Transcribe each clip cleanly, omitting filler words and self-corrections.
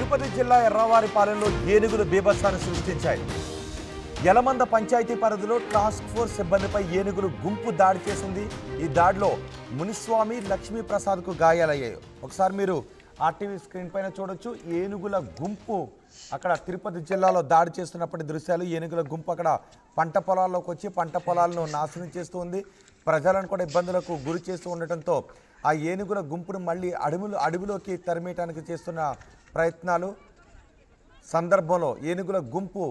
తిరుపతి జిల్లా ఎర్రవారిపాలెంలో ఏనుగులు బీభత్సాన్ని సృష్టించాయి. యలమంద పంచాయతీ పరిధిలో టాస్క్ ఫోర్స్ సిబ్బందిపై ఏనుగులు గుంపు దాడి చేసింది. ఈ దాడిలో మునిస్వామి, లక్ష్మీ ప్రసాద్కు గాయాలయ్యాయి. ఒకసారి మీరు ఆర్టీవీ స్క్రీన్ పైన చూడొచ్చు. ఏనుగుల గుంపు అక్కడ తిరుపతి జిల్లాలో దాడి చేస్తున్నప్పటి దృశ్యాలు. ఏనుగుల గుంపు అక్కడ పంట పొలాల్లోకి వచ్చి పంట పొలాలను నాశనం చేస్తూ ఉంది. ప్రజలను కూడా ఇబ్బందులకు గురి చేస్తూ ఉండటంతో ఆ ఏనుగుల గుంపును మళ్ళీ అడవిలోకి తరిమేయడానికి చేస్తున్న ప్రయత్నాలు సందర్భంలో ఏనుగుల గుంపు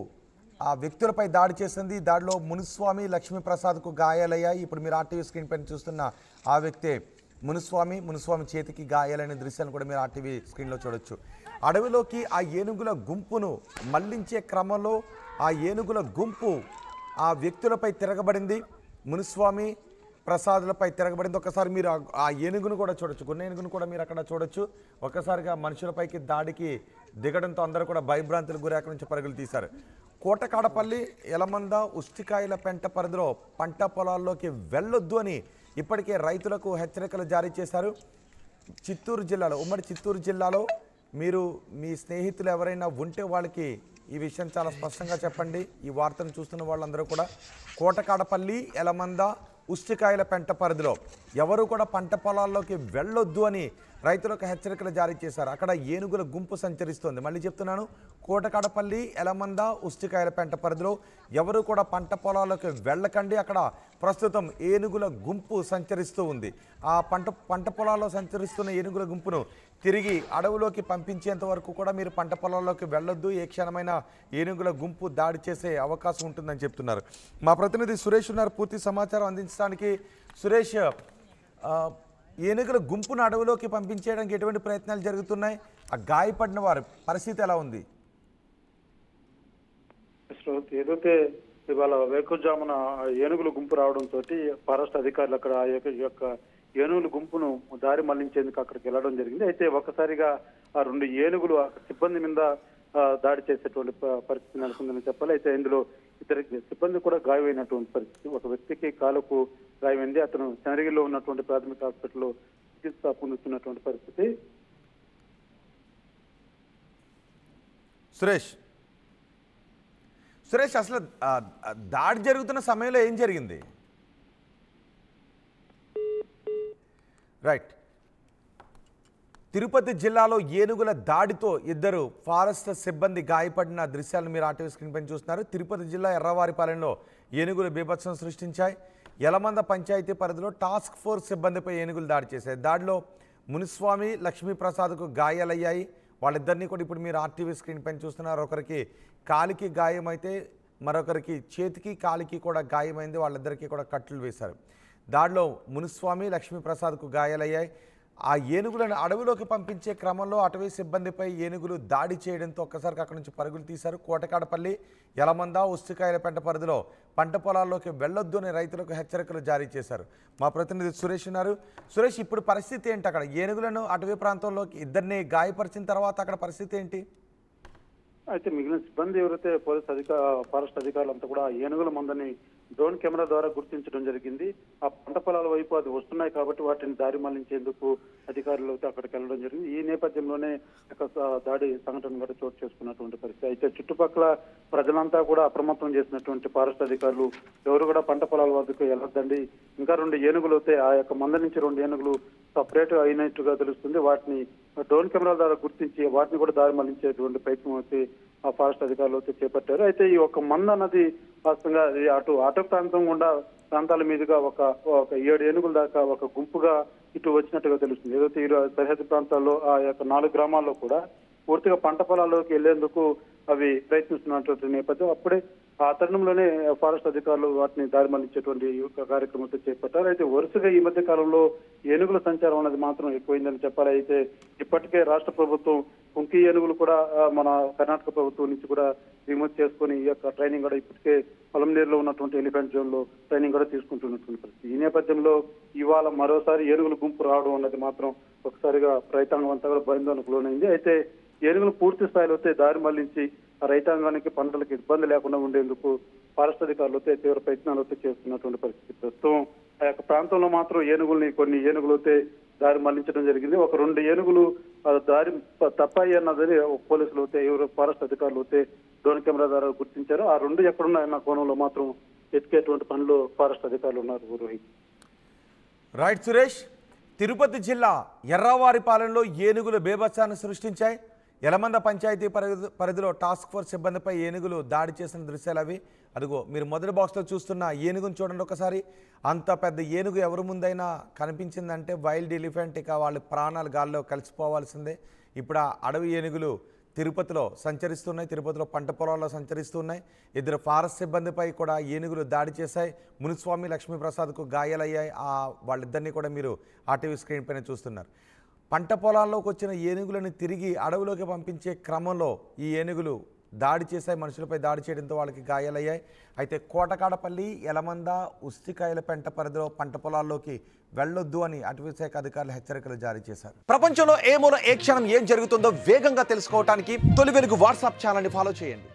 ఆ వ్యక్తులపై దాడి చేసింది. దాడిలో మునిస్వామి, లక్ష్మీ ప్రసాద్కు గాయాలయ్యాయి. ఇప్పుడు మీరు ఆర్టీవీ స్క్రీన్ పైన చూస్తున్న ఆ వ్యక్తే మునిస్వామి చేతికి గాయాలైన దృశ్యాన్ని కూడా మీరు ఆర్టీవీ స్క్రీన్లో చూడొచ్చు. అడవిలోకి ఆ ఏనుగుల గుంపును మళ్లించే క్రమంలో ఆ ఏనుగుల గుంపు ఆ వ్యక్తులపై తిరగబడింది. మునిస్వామి, ప్రసాదులపై తిరగబడింది. ఒకసారి మీరు ఆ ఏనుగును కూడా చూడొచ్చు, గున్న ఏనుగును కూడా మీరు అక్కడ చూడొచ్చు. ఒక్కసారిగా మనుషులపైకి దాడికి దిగడంతో అందరూ కూడా భయభ్రాంతులకు గురి అక్కడి నుంచి పరుగులు తీశారు. కోటకాడపల్లి, యలమంద, ఉస్తికాయల పెంట పరిధిలో పంట పొలాల్లోకి వెళ్ళొద్దు అని ఇప్పటికే రైతులకు హెచ్చరికలు జారీ చేశారు. ఉమ్మడి చిత్తూరు జిల్లాలో మీరు మీ స్నేహితులు ఎవరైనా ఉంటే వాళ్ళకి ఈ విషయం చాలా స్పష్టంగా చెప్పండి. ఈ వార్తను చూస్తున్న వాళ్ళందరూ కూడా కోటకాడపల్లి, యలమంద, ఉస్తికాయల పెంట పరిధిలో ఎవరు కూడా పంట పొలాల్లోకి వెళ్ళొద్దు అని రైతులకు హెచ్చరికలు జారీ చేశారు. అక్కడ ఏనుగుల గుంపు సంచరిస్తోంది. మళ్ళీ చెప్తున్నాను, కోటకాడపల్లి, యలమంద, ఉస్తికాయల పెంట పరిధిలో ఎవరు కూడా పంట పొలాల్లోకి వెళ్ళకండి. అక్కడ ప్రస్తుతం ఏనుగుల గుంపు సంచరిస్తూ ఉంది. ఆ పంట పొలాల్లో సంచరిస్తున్న ఏనుగుల గుంపును తిరిగి అడవులోకి పంపించేంత వరకు కూడా మీరు పంట పొలాల్లోకి వెళ్ళొద్దు. ఏ క్షణమైన ఏనుగుల గుంపు దాడి చేసే అవకాశం ఉంటుందని చెప్తున్నారు. మా ప్రతినిధి సురేష్ ఉన్నారు పూర్తి సమాచారం అందించడానికి. సురేష్, ఏనుగుల గుంపును అడవిలోకి పంపించేయడానికి ఎటువంటి ప్రయత్నాలు జరుగుతున్నాయి? ఆ గాయపడిన వారి పరిస్థితి ఎలా ఉంది? ఏదైతే ఇవాళ వేకుజామున ఏనుగుల గుంపు రావడంతో ఫారెస్ట్ అధికారులు అక్కడ ఆ యొక్క ఏనుగుల గుంపును దారి మళ్లించేందుకు అక్కడికి వెళ్ళడం జరిగింది. అయితే ఒక్కసారిగా ఆ 2 ఏనుగులు సిబ్బంది మీద దాడి చేసేటువంటి పరిస్థితి నెలకొందని చెప్పాలి. అయితే ఇందులో ఇద్దరు సిబ్బంది కూడా గాయమైనటువంటి పరిస్థితి. ఒక వ్యక్తికి కాలుకు గాయమైంది. అతను చంద్రగిరిలో ఉన్నటువంటి ప్రాథమిక హాస్పిటల్లో చికిత్స పొందుతున్నటువంటి పరిస్థితి. సురేష్, అసలు దాడి జరుగుతున్న సమయంలో ఏం జరిగింది? రైట్, తిరుపతి జిల్లాలో ఏనుగుల దాడితో 2 ఫారెస్ట్ సిబ్బంది గాయపడిన దృశ్యాలను మీరు ఆర్టీవీ స్క్రీన్ పైన చూస్తున్నారు. తిరుపతి జిల్లా ఎర్రవారిపాలెంలో ఏనుగులు బీభత్సం సృష్టించాయి. యలమంద పంచాయతీ పరిధిలో టాస్క్ ఫోర్స్ సిబ్బందిపై ఏనుగులు దాడి చేశాయి. దాడిలో మునిస్వామి, లక్ష్మీ ప్రసాద్కు గాయాలయ్యాయి. వాళ్ళిద్దరినీ కూడా ఇప్పుడు మీరు ఆర్టీవీ స్క్రీన్ పైన చూస్తున్నారు. ఒకరికి కాలికి గాయమైతే మరొకరికి చేతికి, కాలికి కూడా గాయమైంది. వాళ్ళిద్దరికీ కూడా కట్లు వేశారు. దాడిలో మునిస్వామి, లక్ష్మీ ప్రసాద్కు గాయాలయ్యాయి. ఆ ఏనుగులను అడవిలోకి పంపించే క్రమంలో అటవీ సిబ్బందిపై ఏనుగులు దాడి చేయడంతో ఒక్కసారికి అక్కడి నుంచి పరుగులు తీశారు. కోటకాడపల్లి, యలమంద, ఉస్తికాయల పెంట పరిధిలో పంట పొలాల్లోకి వెళ్ళొద్దు అని రైతులకు హెచ్చరికలు జారీ చేశారు. మా ప్రతినిధి సురేష్ ఉన్నారు. సురేష్, ఇప్పుడు పరిస్థితి ఏంటి? అక్కడ ఏనుగులను అటవీ ప్రాంతంలోకి ఇద్దరిని గాయపరిచిన తర్వాత అక్కడ పరిస్థితి ఏంటి? అయితే మిగిలిన సిబ్బంది ఎవరైతే ఫారెస్ట్ అధికారులంతా కూడా ఏనుగుల మందని డ్రోన్ కెమెరా ద్వారా గుర్తించడం జరిగింది. ఆ పంట పొలాల వైపు అది వస్తున్నాయి కాబట్టి వాటిని దారి మళ్లించేందుకు అధికారులు అయితే అక్కడికి వెళ్ళడం జరిగింది. ఈ నేపథ్యంలోనే దాడి సంఘటన కూడా చోటు చేసుకున్నటువంటి పరిస్థితి. అయితే చుట్టుపక్కల ప్రజలంతా కూడా అప్రమత్తం చేసినటువంటి ఫారెస్ట్ అధికారులు ఎవరు కూడా పంట పొలాల వద్దకు వెళ్ళొద్దండి, ఇంకా 2 ఏనుగులు అయితే ఆ యొక్క మంద నుంచి 2 ఏనుగులు సపరేట్ అయినట్టుగా తెలుస్తుంది. వాటిని డ్రోన్ కెమెరాల ద్వారా గుర్తించి వాటిని కూడా దారి మళ్లించేటువంటి ప్రయత్నం అయితే ఆ ఫారెస్ట్ అధికారులు అయితే చేపట్టారు. అయితే ఈ ఒక మంద అన్నది వాస్తవంగా అటవీ ప్రాంతాల మీదుగా ఒక 7 ఏనుగుల దాకా ఒక గుంపుగా ఇటు వచ్చినట్టుగా తెలుస్తుంది. ఏదైతే ఈ సరిహద్దు ప్రాంతాల్లో ఆ యొక్క 4 గ్రామాల్లో కూడా పూర్తిగా పంట పొలాల్లోకి వెళ్లేందుకు అవి ప్రయత్నిస్తున్నటువంటి నేపథ్యం. అప్పుడే ఆ తరుణంలోనే ఫారెస్ట్ అధికారులు వాటిని దారి మళ్లించేటువంటి కార్యక్రమంతో చేపట్టారు. అయితే వరుసగా ఈ మధ్య కాలంలో ఏనుగుల సంచారం అనేది మాత్రం ఎక్కువైందని చెప్పాలి. అయితే ఇప్పటికే రాష్ట్ర ప్రభుత్వం కుంకి ఏనుగులు కూడా మన కర్ణాటక ప్రభుత్వం నుంచి కూడా దిగుమతి చేసుకుని ఈ యొక్క ట్రైనింగ్ కూడా ఇప్పటికే పొలంనేరులో ఉన్నటువంటి ఎలిఫెంట్ జోన్ లో ట్రైనింగ్ కూడా తీసుకుంటున్నటువంటి పరిస్థితి. ఈ నేపథ్యంలో ఇవాళ మరోసారి ఏనుగుల గుంపు రావడం అన్నది మాత్రం ఒకసారిగా రైతాంగం అంతా కూడా భయాందోళనకు లోనైంది. అయితే ఏనుగులు పూర్తి స్థాయిలో దారి మళ్లించి రైతాంగానికి పంటలకు ఇబ్బంది లేకుండా ఉండేందుకు ఫారెస్ట్ అధికారులు తీవ్ర ప్రయత్నాలు చేస్తున్నటువంటి పరిస్థితి. ప్రస్తుతం ఆ యొక్క ప్రాంతంలో మాత్రం కొన్ని ఏనుగులు దారి మళ్లించడం జరిగింది. ఒక 2 ఏనుగులు దారి తప్పాయి అన్నదని పోలీసులు అయితే ఎవరు ఫారెస్ట్ అధికారులు అయితే డ్రోన్ కెమెరా ద్వారా గుర్తించారు. ఆ 2 ఎక్కడున్నాయన్న కోణంలో మాత్రం ఎతికేటువంటి పనిలో ఫారెస్ట్ అధికారులు ఉన్నారు. రోహిత్. రైట్ సురేష్. తిరుపతి జిల్లా ఎర్రవారిపాలెంలో ఏనుగులు బేభత్సాన్ని సృష్టించాయి. యలమంద పంచాయతీ పరిధిలో టాస్క్ ఫోర్స్ సిబ్బందిపై ఏనుగులు దాడి చేసిన దృశ్యాలు అవి. అదిగో మీరు మొదటి బాక్స్లో చూస్తున్న ఏనుగును చూడండి ఒకసారి. అంత పెద్ద ఏనుగు ఎవరి ముందైనా కనిపించిందంటే వైల్డ్ ఎలిఫెంట్, ఇక వాళ్ళ ప్రాణాలు గాల్లో కలిసిపోవాల్సిందే. ఇప్పుడు ఆ అడవి ఏనుగులు తిరుపతిలో సంచరిస్తున్నాయి. తిరుపతిలో పంట పొలాల్లో సంచరిస్తున్నాయి. 2 ఫారెస్ట్ సిబ్బందిపై కూడా ఏనుగులు దాడి చేశాయి. మునిస్వామి, లక్ష్మీప్రసాద్కు గాయాలయ్యాయి. వాళ్ళిద్దరినీ కూడా మీరు ఆర్టీవీ స్క్రీన్ పైన చూస్తున్నారు. పంట పొలాల్లోకి వచ్చిన ఏనుగులను తిరిగి అడవిలోకి పంపించే క్రమంలో ఈ ఏనుగులు దాడి చేశాయి. మనుషులపై దాడి చేయడంతో వాళ్ళకి గాయాలయ్యాయి. అయితే కోటకాడపల్లి, యలమంద, ఉస్తికాయలపెంట పరిధిలో పంట పొలాల్లోకి వెళ్ళొద్దు అని అటవీ శాఖ అధికారులు హెచ్చరికలు జారీ చేశారు. ప్రపంచంలో ఏ మూల ఏ క్షణం ఏం జరుగుతుందో వేగంగా తెలుసుకోవడానికి తొలి వెలుగు వాట్సాప్ ఛానల్ని ఫాలో చేయండి.